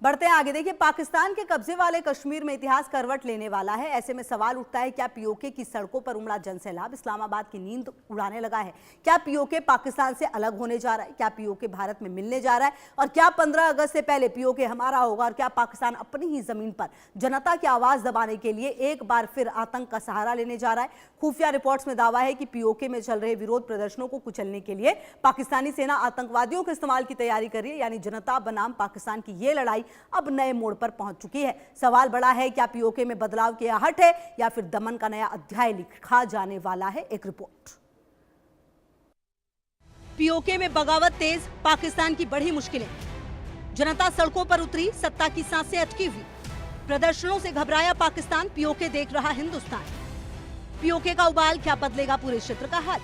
बढ़ते हैं आगे। देखिए, पाकिस्तान के कब्जे वाले कश्मीर में इतिहास करवट लेने वाला है। ऐसे में सवाल उठता है, क्या पीओके की सड़कों पर उमड़ा जनसैलाब इस्लामाबाद की नींद उड़ाने लगा है? क्या पीओके पाकिस्तान से अलग होने जा रहा है? क्या पीओके भारत में मिलने जा रहा है? और क्या 15 अगस्त से पहले पीओके हमारा होगा? और क्या पाकिस्तान अपनी ही जमीन पर जनता की आवाज दबाने के लिए एक बार फिर आतंक का सहारा लेने जा रहा है? खुफिया रिपोर्ट्स में दावा है कि पीओके में चल रहे विरोध प्रदर्शनों को कुचलने के लिए पाकिस्तानी सेना आतंकवादियों के इस्तेमाल की तैयारी कर रही है। यानी जनता बनाम पाकिस्तान की यह लड़ाई अब नए मोड़ पर पहुंच चुकी है। सवाल बड़ा है, क्या पीओके में बदलाव की आहट है या फिर दमन का नया अध्याय लिखा जाने वाला है? एक रिपोर्ट। पीओके में बगावत तेज, पाकिस्तान की बढ़ी मुश्किलें। जनता सड़कों पर उतरी, सत्ता की सांसें अटकी हुई। प्रदर्शनों से घबराया पाकिस्तान, पीओके देख रहा हिंदुस्तान। पीओके का उबाल, क्या बदलेगा पूरे क्षेत्र का हाल?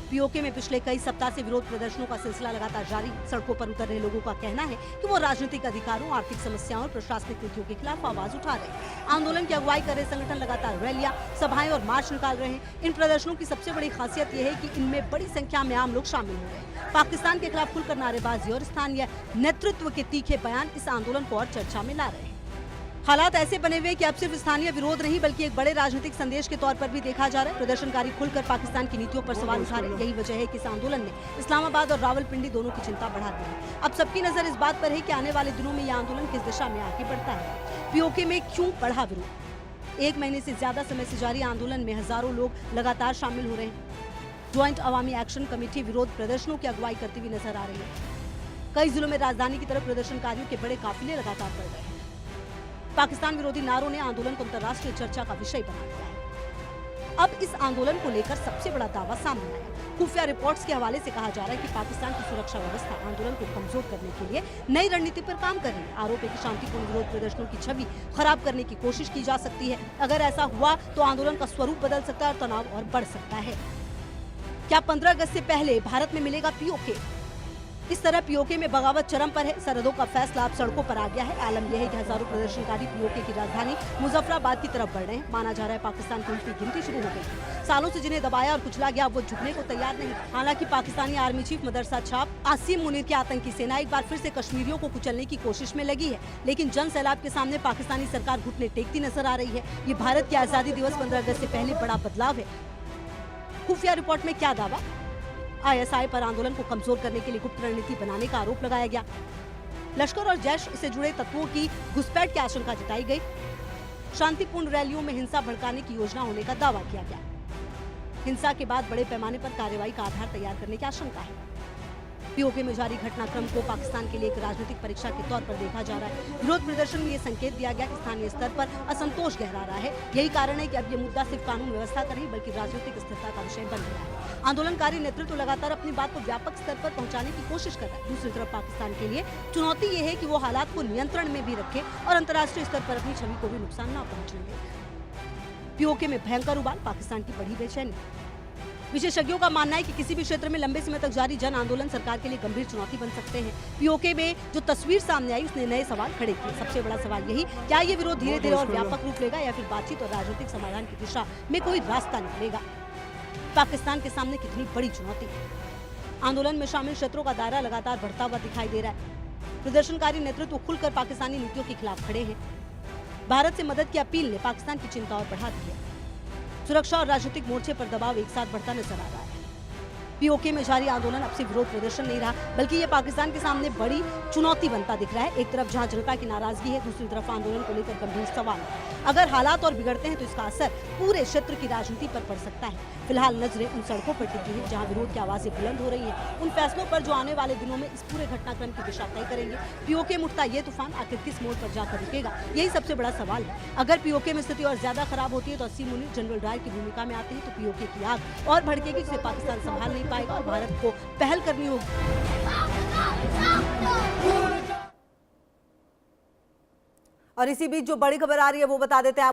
पीओके में पिछले कई सप्ताह से विरोध प्रदर्शनों का सिलसिला लगातार जारी। सड़कों पर उतर रहे लोगों का कहना है कि वो राजनीतिक अधिकारों, आर्थिक समस्याओं और प्रशासनिक नीतियों के खिलाफ आवाज उठा रहे हैं। आंदोलन की अगुवाई कर रहे संगठन लगातार रैलियां, सभाएं और मार्च निकाल रहे हैं। इन प्रदर्शनों की सबसे बड़ी खासियत यह है कि इनमें बड़ी संख्या में आम लोग शामिल हो रहे हैं। पाकिस्तान के खिलाफ खुलकर नारेबाजी और स्थानीय नेतृत्व के तीखे बयान इस आंदोलन को और चर्चा में ला रहे हैं। हालात ऐसे बने हुए कि अब सिर्फ स्थानीय विरोध नहीं बल्कि एक बड़े राजनीतिक संदेश के तौर पर भी देखा जा रहा है। प्रदर्शनकारी खुलकर पाकिस्तान की नीतियों पर सवाल उठा रहे हैं। यही वजह है कि इस आंदोलन ने इस्लामाबाद और रावलपिंडी दोनों की चिंता बढ़ा दी है। अब सबकी नजर इस बात पर है कि आने वाले दिनों में यह आंदोलन किस दिशा में आगे बढ़ता है। पीओके में क्यों बढ़ा विरोध? 1 महीने से ज्यादा समय से जारी आंदोलन में हजारों लोग लगातार शामिल हो रहे हैं। ज्वाइंट अवामी एक्शन कमेटी विरोध प्रदर्शनों की अगुवाई करती हुई नजर आ रही है। कई जिलों में राजधानी की तरफ प्रदर्शनकारियों के बड़े काफिले लगातार बढ़ रहे हैं। पाकिस्तान विरोधी नारों ने आंदोलन को अंतर्राष्ट्रीय चर्चा का विषय बना दिया है। अब इस आंदोलन को लेकर सबसे बड़ा दावा सामने आया। खुफिया रिपोर्ट्स के हवाले से कहा जा रहा है कि पाकिस्तान की सुरक्षा व्यवस्था आंदोलन को कमजोर करने के लिए नई रणनीति पर काम कर रही है। आरोप है कि शांतिपूर्ण विरोध प्रदर्शनों की छवि खराब करने की कोशिश की जा सकती है। अगर ऐसा हुआ तो आंदोलन का स्वरूप बदल सकता है और तनाव और बढ़ सकता है। क्या 15 अगस्त से पहले भारत में मिलेगा पीओके? इस तरह पीओके में बगावत चरम पर है। सरहदों का फैसला अब सड़कों पर आ गया है। आलम यह है कि हजारों प्रदर्शनकारी पीओके की राजधानी मुजफ्फराबाद की तरफ बढ़ रहे हैं। माना जा रहा है पाकिस्तान की उल्टी गिनती शुरू हो गई। सालों से जिन्हें दबाया और कुचला गया, वो झुकने को तैयार नहीं। हालांकि पाकिस्तानी आर्मी चीफ मदरसा छाप आसिम मुनीर की आतंकी सेना एक बार फिर से कश्मीरियों को कुचलने की कोशिश में लगी है। लेकिन जन सैलाब के सामने पाकिस्तानी सरकार घुटने टेकती नजर आ रही है। ये भारत के आजादी दिवस 15 अगस्त से पहले बड़ा बदलाव है। खुफिया रिपोर्ट में क्या दावा? आईएसआई पर आंदोलन को कमजोर करने के लिए गुप्त रणनीति बनाने का आरोप लगाया गया। लश्कर और जैश से जुड़े तत्वों की घुसपैठ की आशंका जताई गई। शांतिपूर्ण रैलियों में हिंसा भड़काने की योजना होने का दावा किया गया। हिंसा के बाद बड़े पैमाने पर कार्रवाई का आधार तैयार करने की आशंका है। पीओके में जारी घटनाक्रम को पाकिस्तान के लिए एक राजनीतिक परीक्षा के तौर पर देखा जा रहा है। विरोध प्रदर्शन में ये संकेत दिया गया कि स्थानीय स्तर पर असंतोष गहरा रहा है। यही कारण है कि अब ये मुद्दा सिर्फ कानून व्यवस्था का नहीं बल्कि राजनीतिक स्थिरता का विषय बन गया है। आंदोलनकारी नेतृत्व लगातार अपनी बात को व्यापक स्तर पर पहुंचाने की कोशिश कर रहा है। दूसरी तरफ पाकिस्तान के लिए चुनौती ये है कि वो हालात को नियंत्रण में भी रखे और अंतर्राष्ट्रीय स्तर पर अपनी छवि को भी नुकसान न पहुंचने दे। पीओके में भयंकर उबाल, पाकिस्तान की बढ़ी बेचैनी। विशेषज्ञों का मानना है कि किसी भी क्षेत्र में लंबे समय तक जारी जन आंदोलन सरकार के लिए गंभीर चुनौती बन सकते हैं। पीओके में जो तस्वीर सामने आई उसने नए सवाल खड़े किए। सबसे बड़ा सवाल यही, क्या ये विरोध धीरे धीरे और व्यापक रूप लेगा या फिर बातचीत और राजनीतिक समाधान की दिशा में कोई रास्ता निकलेगा? पाकिस्तान के सामने कितनी बड़ी चुनौती। आंदोलन में शामिल क्षेत्रों का दायरा लगातार बढ़ता हुआ दिखाई दे रहा है। प्रदर्शनकारी नेतृत्व खुलकर पाकिस्तानी नीतियों के खिलाफ खड़े हैं। भारत से मदद की अपील ने पाकिस्तान की चिंता और बढ़ा दी है। सुरक्षा और राजनीतिक मोर्चे पर दबाव एक साथ बढ़ता नजर आ रहा है। पीओके में जारी आंदोलन अब सिर्फ विरोध प्रदर्शन नहीं रहा बल्कि ये पाकिस्तान के सामने बड़ी चुनौती बनता दिख रहा है। एक तरफ जहां जनता की नाराजगी है, दूसरी तरफ आंदोलन को लेकर गंभीर सवाल है। अगर हालात और बिगड़ते हैं तो इसका असर पूरे क्षेत्र की राजनीति पर पड़ सकता है। फिलहाल नजरें उन सड़कों पर टिकी है जहां विरोध की आवाजें बुलंद हो रही हैं। उन फैसलों पर जो आने वाले दिनों में इस पूरे घटनाक्रम की दिशा तय करेंगे। पीओके में उठता ये तूफान आखिर किस मोड़ पर जाकर रुकेगा, यही सबसे बड़ा सवाल है। अगर पीओके में स्थिति और ज्यादा खराब होती है तो आसिम मुनीर जनरल डायर की भूमिका में आते हैं तो पीओके की आग और भड़केगी, जिसे पाकिस्तान संभाल नहीं पाएगा और भारत को पहल करनी होगी। और इसी बीच जो बड़ी खबर आ रही है वो बता देते हैं।